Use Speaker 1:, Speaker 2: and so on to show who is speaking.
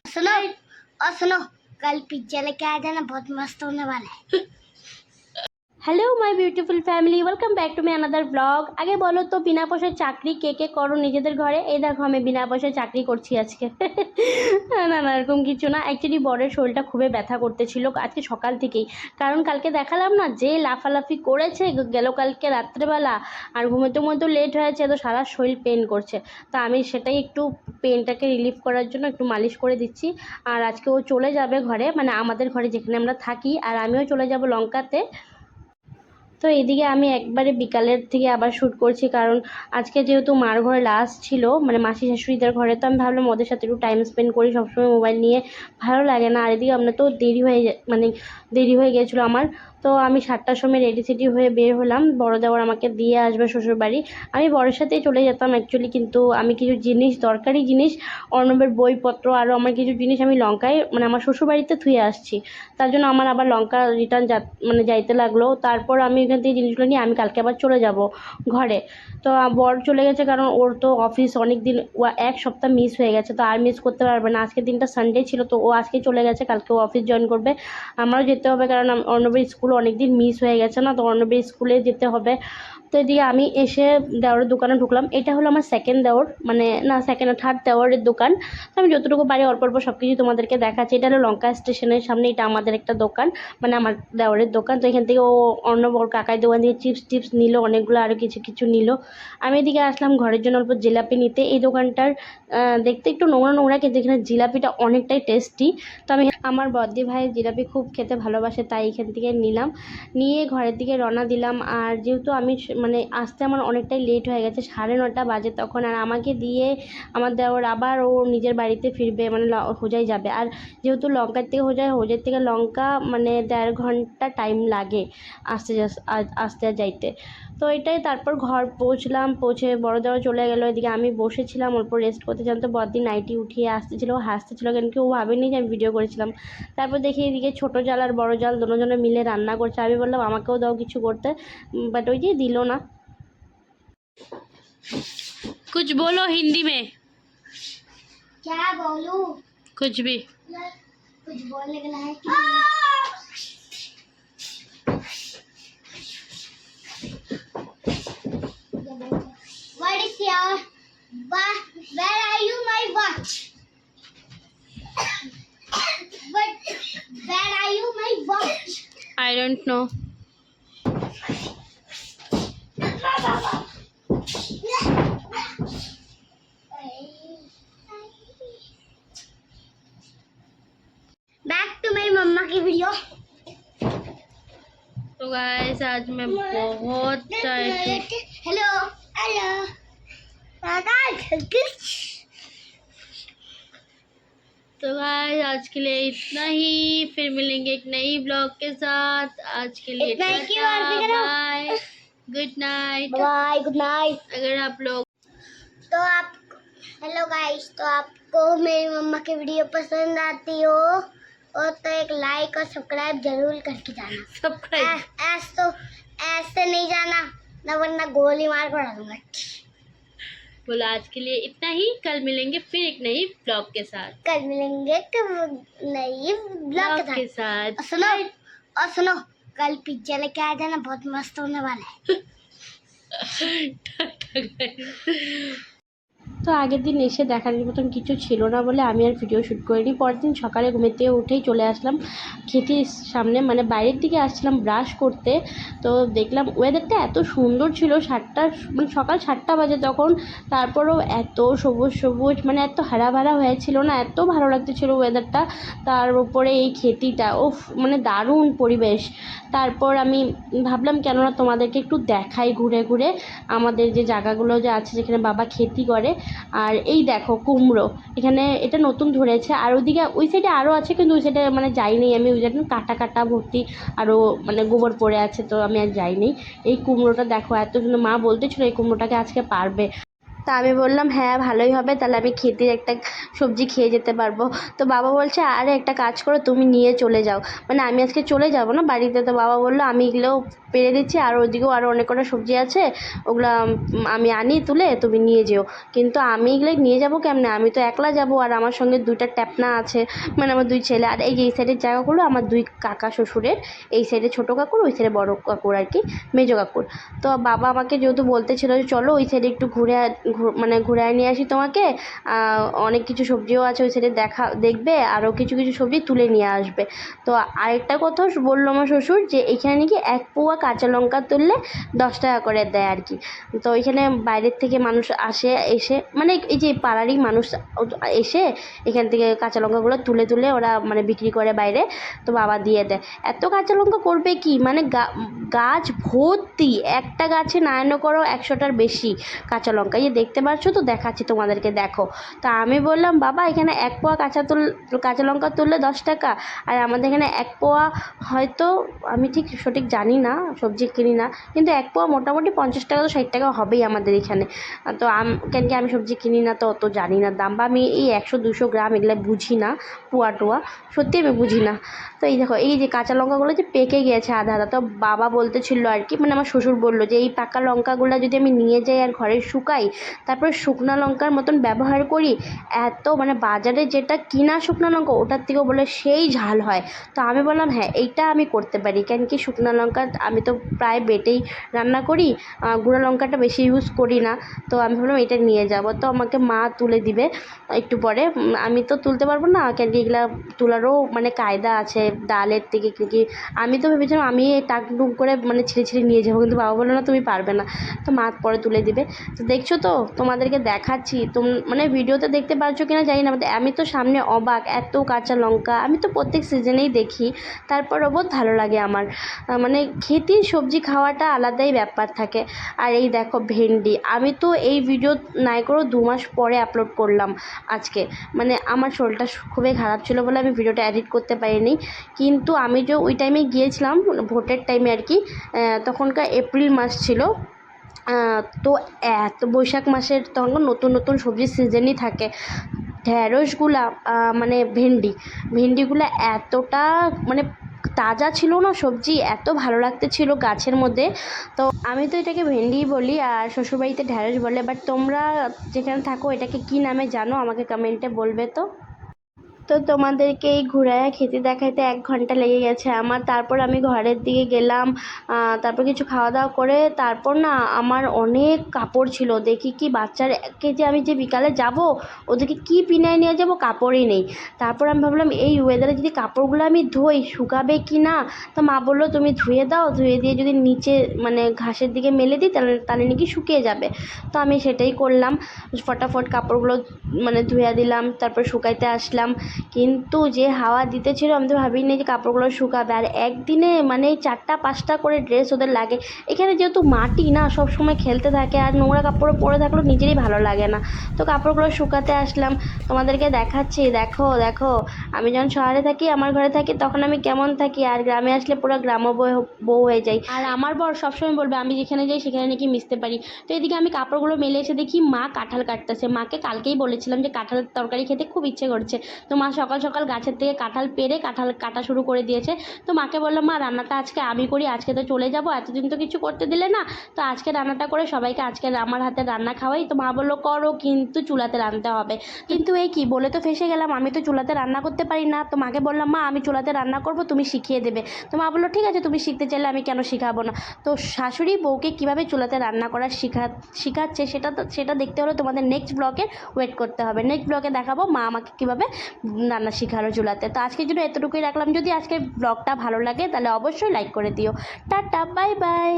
Speaker 1: सुनो और सुनो, कल पिज्जा लेके आ जाना, बहुत मस्त होने वाला है। Hello my beautiful family, welcome back to my another blog. আগে বলো তো, বিনা পয়সায় চাকরি কে কে করো নিজেদের ঘরে? এই দেখো আমি বিনা পয়সায় চাকরি করছি আজকে। না না, এরকম কিছু না। অ্যাকচুয়ালি বরের শরীরটা খুবই ব্যথা করতেছিল আজকে সকাল থেকেই, কারণ কালকে দেখালাম না যে লাফালাফি করেছে গেল কালকে রাত্রেবেলা, আর ঘুমোতে ঘুমোতে লেট হয়েছে, তো সারা শরীর পেন করছে। তা আমি সেটাই একটু পেনটাকে রিলিফ করার জন্য একটু মালিশ করে দিচ্ছি। আর আজকে ও চলে যাবে ঘরে, মানে আমাদের ঘরে যেখানে আমরা থাকি, আর আমিও চলে যাব লঙ্কাতে। তো এদিকে আমি একবারে বিকালের থেকে আবার শ্যুট করছি, কারণ আজকে যেহেতু মার ঘরে লাস্ট ছিল, মানে মাসি শাশুড়িদের ঘরে, তো আমি ভাবলাম ওদের সাথে একটু টাইম স্পেন্ড করি। সবসময় মোবাইল নিয়ে ভালো লাগে না। আর এদিকে আমরা তো দেরি হয়ে গিয়েছিলো আমার। তো আমি 7টার সময় রেডি সেডি হয়ে বের হলাম, বড় দেওয়ার আমাকে দিয়ে আসবে শ্বশুরবাড়ি। আমি বরের সাথেই চলে যেতাম অ্যাকচুয়ালি, কিন্তু আমি কিছু জিনিস, দরকারি জিনিস, অর্ণবের বইপত্র, আরও আমার কিছু জিনিস আমি লঙ্কায়, মানে আমার শ্বশুরবাড়িতে থুয়ে আসছি। তার জন্য আমার আবার লঙ্কা রিটার্ন যাইতে লাগলো। তারপর আমি এখান থেকে জিনিসগুলো নিয়ে আমি কালকে আবার চলে যাব ঘরে। তো বর চলে গেছে, কারণ ওর তো অফিস অনেক দিন, এক সপ্তাহ মিস হয়ে গেছে, তো আর মিস করতে পারবে না। আজকের দিনটা সানডে ছিল, তো ও আজকে চলে গেছে, কালকে ও অফিস জয়েন করবে। আমারও যেতে হবে, কারণ অর্ণবের স্কুল অনেক দিন মিস হয়ে গেছে না, তো অর্ণবের স্কুলে যেতে হবে। তো এদিকে আমি এসে দেওয়ারের দোকানে ঢুকলাম। এটা হলো আমার সেকেন্ড দেওর, মানে না সেকেন্ড থার্ড দেওয়ারের দোকান। তো আমি যতটুকু পারি অল্প অল্প সব কিছু তোমাদেরকে দেখাচ্ছি। এটা হলো লঙ্কা স্টেশনের সামনে, এটা আমাদের একটা দোকান, মানে আমার দেওয়ারের দোকান। তো এখান থেকে ও অর্ণব ওর কাকাই দোকান থেকে চিপস টিপস নিল অনেকগুলো, আরও কিছু কিছু নিল। আমি এদিকে আসলাম ঘরের জন্য অল্প জিলাপি নিতে। এই দোকানটার দেখতে একটু নোংরা নোংরা, কিন্তু এখানে জিলাপিটা অনেকটাই টেস্টি। তো আমি, আমার বদ্দি ভাই জিলাপি খুব খেতে ভালোবাসে, তাই এখান থেকে নিলাম, নিয়ে ঘরের দিকে রওনা দিলাম। আর যেহেতু আমি মানে আসতে আমার অনেকটাই লেট হয়ে গেছে, 9:30 বাজে তখন, আর আমাকে দিয়ে আমার দেওর আবার ও নিজের বাড়িতে ফিরবে, মানে হোজাই যাবে। আর যেহেতু লঙ্কার থেকে হোজাই থেকে লঙ্কা মানে 1.5 ঘন্টা টাইম লাগে আসতে যাইতে। তো এটাই, তারপর ঘর পৌঁছলাম, পৌঁছে বড় দেওয়া চলে গেলো। এদিকে আমি বসেছিলাম অল্প রেস্ট করতে, জানতো বড়দি নাইটি উঠিয়ে আসতেছিল, ও হাসতেছিল, কেন কি ও ভাবেনি যে আমি ভিডিও করেছিলাম। তারপর দেখি এদিকে ছোটো জাল আর বড় জাল দুজনে মিলে রান্না করছে। আমি বললাম আমাকেও দাও কিছু করতে, বাট ওই যে দিল না। कुछ बोलो हिंदी में। क्या बोलूं? कुछ भी। कुछ बोलने के लायक नहीं है। What is your? Where are you, my watch? But where are you, my watch? I don't know. Back to मेरी मम्मा की वीडियो। तो गाइस आज मैं बहुत टायर्ड। हेलो हेलो तो गाइस आज के लिए इतना ही, फिर मिलेंगे एक नई ब्लॉग के साथ। आज के लिए bye, good night. Bye, good night. अगर आप लोग तो आप हेलो गाइस, तो आपको मेरी मम्मा की वीडियो पसंद आती हो और तो एक लाइक और सब्सक्राइब जरूर करके जाना। सब्सक्राइब ऐसे नहीं जाना ना, वरना गोली मार कर डालूंगा। बोला आज के लिए इतना ही, कल मिलेंगे फिर एक नई ब्लॉग के साथ। कल मिलेंगे नई ब्लॉग के साथ। और सुनो, कल पिज्जा लेके आ जाना, बहुत मस्त होने वाला है। তো আগের দিন এসে দেখার মতন কিছু ছিল না বলে আমি আর ভিডিও শ্যুট করিনি। পরের দিন সকালে ঘুমের থেকে উঠেই চলে আসলাম ক্ষেতির সামনে, মানে বাইরের দিকে আসছিলাম ব্রাশ করতে, তো দেখলাম ওয়েদারটা এত সুন্দর ছিল, মানে সকাল 7টা বাজে তখন, তারপরেও এত সবুজ সবুজ, মানে এত হারাভারা হয়েছিল না, এত ভালো লাগতেছিল ওয়েদারটা। তার উপরে এই ক্ষেতিটা, ওফ, মানে দারুণ পরিবেশ। তারপর আমি ভাবলাম কেননা তোমাদেরকে একটু দেখাই ঘুরে ঘুরে আমাদের যে জায়গাগুলো যে আছে যেখানে বাবা ক্ষেতি করে। আর এই দেখো কুমড়ো, এখানে এটা নতুন ধরেছে, আর ওইদিকে ওই সাইডে আরও আছে, কিন্তু ওই সাইডে মানে যাইনি আমি, ওই সাইডে কাটা কাটা ভর্তি আরও মানে গোবর পড়ে আছে, তো আমি আর যাইনি। এই কুমড়োটা দেখো এত সুন্দর, মা বলতেছিল এই কুমড়োটাকে আজকে পারবে। তা আমি বললাম হ্যাঁ ভালোই হবে, তাহলে আমি ক্ষেতির একটা সবজি খেয়ে যেতে পারবো। তো বাবা বলছে আরে একটা কাজ করো, তুমি নিয়ে চলে যাও, মানে আমি আজকে চলে যাব না বাড়িতে। তো বাবা বললো আমি এগুলোও পেরে দিচ্ছি, আর ওইদিকেও আরও অনেক কটা সবজি আছে, ওগুলো আমি আনি তুলে, তুমি নিয়ে যেও। কিন্তু আমি এগুলো নিয়ে যাব কেমনে, আমি তো একলা যাব, আর আমার সঙ্গে 2টা ট্যাপনা আছে, মানে আমার 2 ছেলে। আর এই যে এই সাইডের জায়গাগুলো আমার 2 কাকা শ্বশুরের, এই সাইডে ছোটো কাকুর, ওই সাইডে বড় কাকুর আর কি, মেজো কাকুর। তো বাবা আমাকে যেহেতু বলতেছিল যে চলো ওই সাইডে একটু মানে ঘুরে নিয়ে আসি তোমাকে, অনেক কিছু সবজিও আছে ওই সাইডে দেখবে, আরও কিছু কিছু সবজি তুলে নিয়ে আসবে। তো আরেকটা কথা বললো আমার শ্বশুর, যে এখানে নাকি 1 পোয়া কাঁচা লঙ্কা তুললে 10 টাকা করে দেয় আর কি। তো এখানে বাইরের থেকে মানুষ এসে মানে এই যে পাড়ারই মানুষ এসে এখান থেকে কাঁচা লঙ্কাগুলো তুলে তুলে ওরা মানে বিক্রি করে বাইরে, তো বাবা দিয়ে দেয়। এত কাঁচা লঙ্কা করবে কি, মানে গাছ ভর্তি, একটা গাছে না এনে করো 100টার বেশি কাঁচা লঙ্কা। এই দেখতে পাচ্ছ তো, দেখাচ্ছি তোমাদেরকে, দেখো। তা আমি বললাম বাবা এখানে 1 পোয়া কাঁচা লঙ্কা তুললে 10 টাকা, আর আমাদের এখানে 1 পোয়া হয়তো, আমি ঠিক সঠিক জানি না, সবজি কিনি না, কিন্তু 1 পোয়া মোটামুটি 50 টাকা তো 60 টাকা হবেই আমাদের এখানে। তো কেন কি আমি সবজি কিনি না, তো অত জানি না দাম, বা আমি এই 100-200 গ্রাম এগুলো বুঝি না, পোয়া টোয়া সত্যি আমি বুঝি না। তো এই দেখো এই যে কাঁচা লঙ্কাগুলো যে পেকে গিয়েছে আধা আধা, তো বাবা বলতেছিল আর কি, মানে আমার শ্বশুর বললো যে এই পাকা লঙ্কাগুলো যদি আমি নিয়ে যাই আর ঘরে শুকাই, তারপর শুকনো লঙ্কার মতন ব্যবহার করি, এত মানে বাজারে যেটা কিনা শুকনো লঙ্কা ওটার থেকেও বলে সেই ঝাল হয়। তো আমি বললাম হ্যাঁ এইটা আমি করতে পারি, কেন কি শুকনো লঙ্কা আমি তো প্রায় বেটেই রান্না করি, গুঁড়ো লঙ্কাটা বেশি ইউজ করি না। তো আমি ভাবলাম এটা নিয়ে যাব, তো আমাকে মা তুলে দিবে একটু পরে। আমি তো তুলতে পারবো না, কেন কি এগুলা তোলারও মানে কায়দা আছে ডালের থেকে, কি আমি তো ভেবেছিলাম আমি টাকটুক করে মানে ছিঁড়ে ছিঁড়ে নিয়ে যাবো, কিন্তু বাবা বললো না তুমি পারবে না, তো মা পরে তুলে দিবে। তো দেখছো তো তোমাদেরকে দেখাচ্ছি, মানে ভিডিওতে দেখতে পারছো কিনা জানি না, আমি তো সামনে অবাক, এত কাঁচা লঙ্কা আমি তো প্রত্যেক সিজনেই দেখি, তারপরও বহুত ভালো লাগে আমার। মানে ক্ষেতির সবজি খাওয়াটা আলাদাই ব্যাপার থাকে। আর এই দেখো ভেন্ডি, আমি তো এই ভিডিও নাই করেও 2 মাস পরে আপলোড করলাম আজকে, মানে আমার শরীরটা খুবই খারাপ ছিল বলে আমি ভিডিওটা এডিট করতে পারিনি। কিন্তু আমি যে ওই টাইমে গিয়েছিলাম ভোটের টাইমে আর কি, তখনকার এপ্রিল মাস ছিল, তো এত বৈশাখ মাসের তখন নতুন নতুন সবজির সিজনই থাকে। ঢ্যাঁড়সগুলা মানে ভেন্ডিগুলো এতটা মানে তাজা ছিল না, সবজি এত ভালো লাগতেছিল গাছের মধ্যে। তো আমি তো এটাকে ভেন্ডিই বলি, আর শ্বশুরবাড়িতে ঢ্যাঁড়স বলে, বাট তোমরা যেখানে থাকো এটাকে কি নামে জানো আমাকে কমেন্টে বলবে তো। তো তোমাদেরকে এই ঘুরায়া খেতে দেখাইতে 1 ঘন্টা লেগে গেছে আমার। তারপর আমি ঘরের দিকে গেলাম, তারপর কিছু খাওয়া দাওয়া করে, তারপর না আমার অনেক কাপড় ছিল, দেখি কি বাচ্চাকে যে আমি যে বিকালে যাব ওদেরকে কি পিনায় নিয়ে যাব, কাপড়ই নেই। তারপর আমি ভাবলাম এই ওয়েদারে যদি কাপড়গুলো আমি ধুই শুকাবে কি না। তো মা বললো তুমি ধুয়ে দাও, ধুয়ে দিয়ে যদি নিচে মানে ঘাসের দিকে মেলে দিই তাহলে নাকি শুকিয়ে যাবে। তো আমি সেটাই করলাম, ফটাফট কাপড়গুলো মানে ধুয়ে দিলাম, তারপর শুকাইতে আসলাম। কিন্তু যে হাওয়া দিতেছিল আমি তো ভাবিনি যে কাপড়গুলো শুকাবে, আর একদিনে মানে 4টা-5টা করে ড্রেস ওদের লাগে। এখানে যেহেতু মাটি না, সব সময় খেলতে থাকে, আর নোংরা কাপড় পরে থাকলেও নিজেরই ভালো লাগে না। তো কাপড়গুলো শুকাতে আসলাম, তোমাদেরকে দেখাচ্ছি, দেখো দেখো আমি যখন শহরে থাকি আমার ঘরে থাকি তখন আমি কেমন থাকি, আর গ্রামে আসলে পুরো গ্রাম্য বউ হয়ে যাই। আর আমার বর সবসময় বলবে আমি যেখানে যাই সেখানে নাকি মিশতে পারি। তো এদিকে আমি কাপড়গুলো মেলে এসে দেখি মা কাঁঠাল কাটতেছে। মাকে কালকেই বলেছিলাম যে কাঁঠালের তরকারি খেতে খুব ইচ্ছে করছে, তো মা সকাল সকাল গাছের থেকে কাঁঠাল পেড়ে কাঁঠাল কাটা শুরু করে দিয়েছে। তো মাকে বললাম মা রান্নাটা আজকে আমি করি, আজকে তো চলে যাবো, এতদিন তো কিছু করতে দিলে না, তো আজকে রান্নাটা করে সবাইকে আজকে আমার হাতে রান্না খাওয়াই। তো মা বললো করো, কিন্তু চুলাতে রান্নতে হবে। কিন্তু এই কি বলে তো ফেসে গেলাম, আমি তো চুলাতে রান্না করতে পারি না। তো মাকে বললাম মা আমি চুলাতে রান্না করব, তুমি শিখিয়ে দেবে। তো মা বললো ঠিক আছে তুমি শিখতে চাইলে আমি কেন শেখাবো না। তো শাশুড়ি বউকে কীভাবে চুলাতে রান্না করা শেখাচ্ছে সেটা দেখতে হলে তোমাদের নেক্সট ব্লগে ওয়েট করতে হবে। নেক্সট ব্লগে দেখাবো মা আমাকে কীভাবে রান্না শেখালো চুলাতে। তো আজকের জন্য এতটুকুই রাখলাম। যদি আজকের ব্লগটা ভালো লাগে তাহলে অবশ্যই লাইক করে দিও। Tata, bye bye.